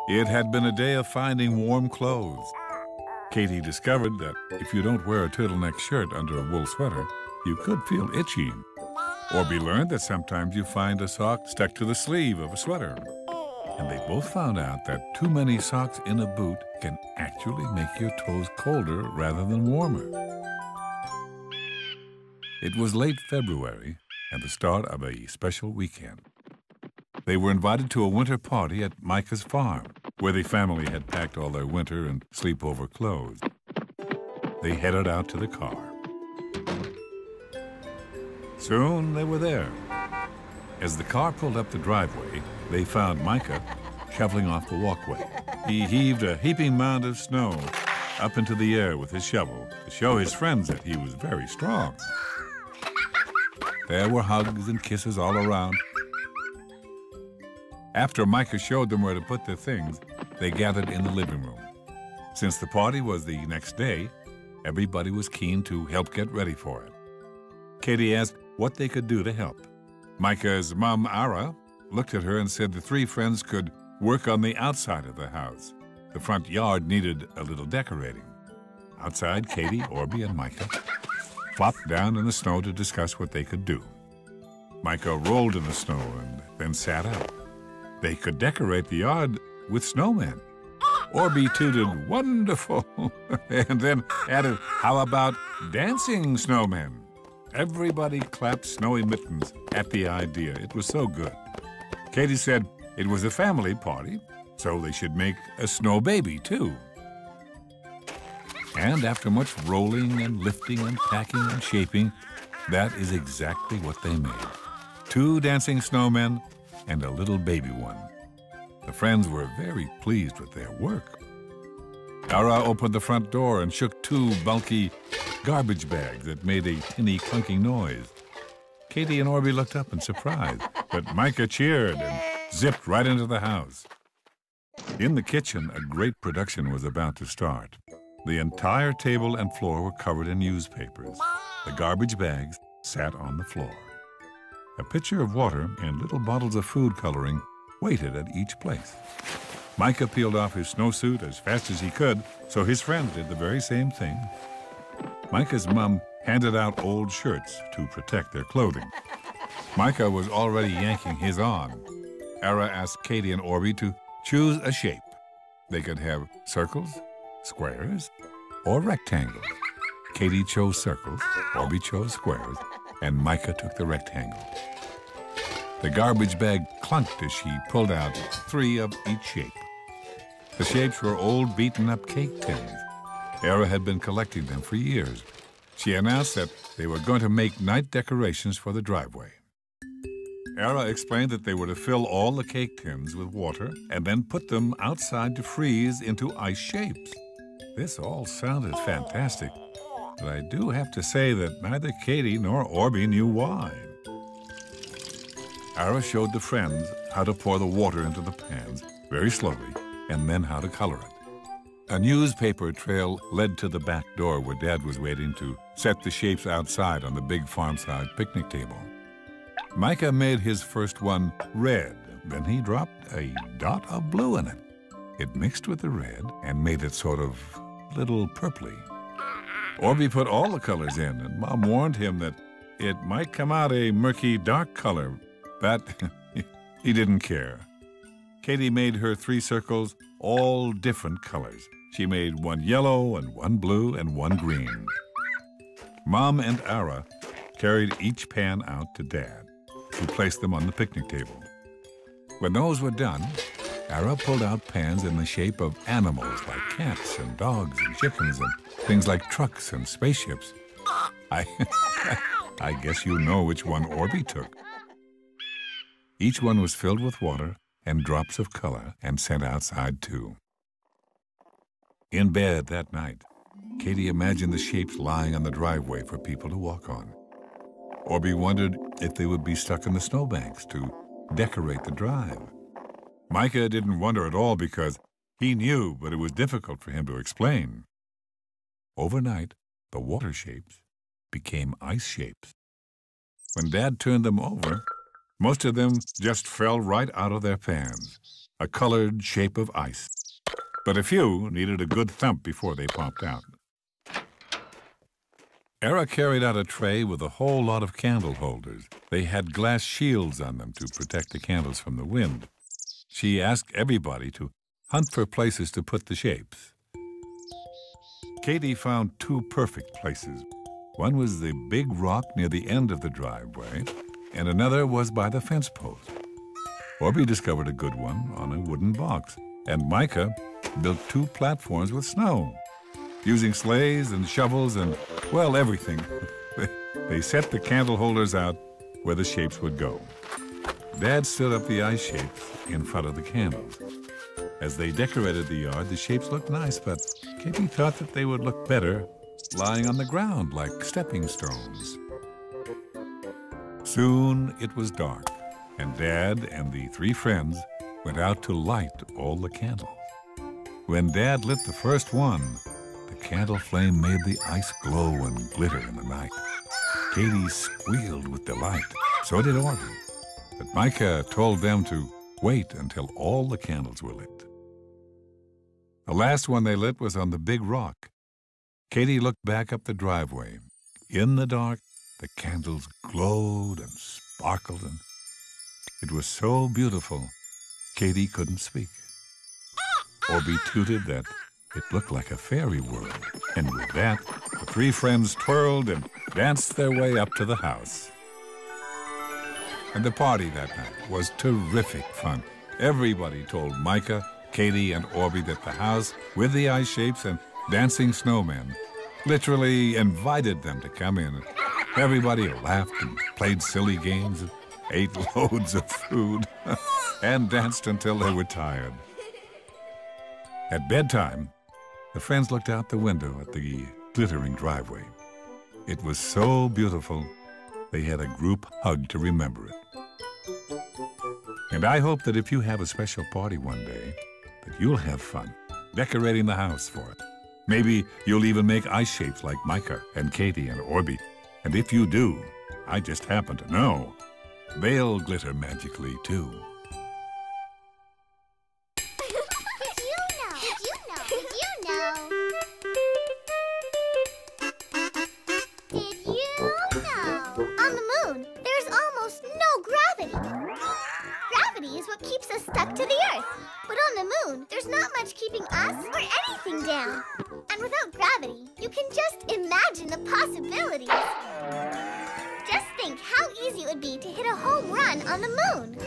It had been a day of finding warm clothes. Katie discovered that if you don't wear a turtleneck shirt under a wool sweater, you could feel itchy. Orbie learned that sometimes you find a sock stuck to the sleeve of a sweater. And they both found out that too many socks in a boot can actually make your toes colder rather than warmer. It was late February and the start of a special weekend. They were invited to a winter party at Micah's farm, where the family had packed all their winter and sleepover clothes. They headed out to the car. Soon they were there. As the car pulled up the driveway, they found Micah shoveling off the walkway. He heaved a heaping mound of snow up into the air with his shovel to show his friends that he was very strong. There were hugs and kisses all around. After Micah showed them where to put their things, they gathered in the living room. Since the party was the next day, everybody was keen to help get ready for it. Katie asked what they could do to help. Micah's mom, Ara, looked at her and said the three friends could work on the outside of the house. The front yard needed a little decorating. Outside, Katie, Orbie, and Micah flopped down in the snow to discuss what they could do. Micah rolled in the snow and then sat up. They could decorate the yard with snowmen. Orbie tooted, "Wonderful," and then added, "How about dancing snowmen?" Everybody clapped snowy mittens at the idea. It was so good. Katie said it was a family party, so they should make a snow baby, too. And after much rolling and lifting and packing and shaping, that is exactly what they made. 2 dancing snowmen and a little baby one. The friends were very pleased with their work. Ara opened the front door and shook 2 bulky garbage bags that made a tinny clunking noise. Katie and Orbie looked up in surprise, but Micah cheered and zipped right into the house. In the kitchen, a great production was about to start. The entire table and floor were covered in newspapers. The garbage bags sat on the floor. A pitcher of water and little bottles of food coloring waited at each place. Micah peeled off his snowsuit as fast as he could, so his friends did the very same thing. Micah's mom handed out old shirts to protect their clothing. Micah was already yanking his on. Ara asked Katie and Orbie to choose a shape. They could have circles, squares, or rectangles. Katie chose circles, Orbie chose squares, and Micah took the rectangle. The garbage bag clunked as she pulled out 3 of each shape. The shapes were old beaten-up cake tins. Ara had been collecting them for years. She announced that they were going to make night decorations for the driveway. Ara explained that they were to fill all the cake tins with water and then put them outside to freeze into ice shapes. This all sounded fantastic, but I do have to say that neither Katie nor Orbie knew why. Ara showed the friends how to pour the water into the pans very slowly and then how to color it. A newspaper trail led to the back door where Dad was waiting to set the shapes outside on the big farm-side picnic table. Micah made his first one red. Then he dropped a dot of blue in it. It mixed with the red and made it sort of little purpley. Orbie put all the colors in, and Mom warned him that it might come out a murky, dark color, but he didn't care. Katie made her 3 circles, all different colors. She made 1 yellow and 1 blue and 1 green. Mom and Ara carried each pan out to Dad, who placed them on the picnic table. When those were done, Ara pulled out pans in the shape of animals like cats and dogs and chickens and things like trucks and spaceships. I guess you know which one Orbie took. Each one was filled with water and drops of color and sent outside too. In bed that night, Katie imagined the shapes lying on the driveway for people to walk on. Orbie wondered if they would be stuck in the snowbanks to decorate the drive. Micah didn't wonder at all because he knew, but it was difficult for him to explain. Overnight, the water shapes became ice shapes. When Dad turned them over, most of them just fell right out of their pans. a colored shape of ice. But a few needed a good thump before they popped out. Era carried out a tray with a whole lot of candle holders. They had glass shields on them to protect the candles from the wind. She asked everybody to hunt for places to put the shapes. Katie found two perfect places. One was the big rock near the end of the driveway, and another was by the fence post. Orbie discovered a good one on a wooden box, and Micah built two platforms with snow. Using sleighs and shovels and, well, everything, they set the candle holders out where the shapes would go. Dad stood up the ice shapes in front of the candles. As they decorated the yard, the shapes looked nice, but Katie thought that they would look better lying on the ground like stepping stones. Soon it was dark, and Dad and the three friends went out to light all the candles. When Dad lit the first one, the candle flame made the ice glow and glitter in the night. Katie squealed with delight. So did Orbie. But Micah told them to wait until all the candles were lit. The last one they lit was on the big rock. Katie looked back up the driveway. In the dark, the candles glowed and sparkled, and it was so beautiful, Katie couldn't speak. Orbie tooted that it looked like a fairy world, and with that, the three friends twirled and danced their way up to the house. And the party that night was terrific fun. Everybody told Micah, Katie, and Orbie that the house with the ice shapes and dancing snowmen literally invited them to come in. Everybody laughed and played silly games and ate loads of food and danced until they were tired. At bedtime, the friends looked out the window at the glittering driveway. It was so beautiful, they had a group hug to remember it. And I hope that if you have a special party one day, that you'll have fun decorating the house for it. Maybe you'll even make ice shapes like Micah and Katie and Orbie. And if you do, I just happen to know, they'll glitter magically too. Keeps us stuck to the earth. But on the moon, there's not much keeping us or anything down. And without gravity, you can just imagine the possibilities. Just think how easy it would be to hit a home run on the moon.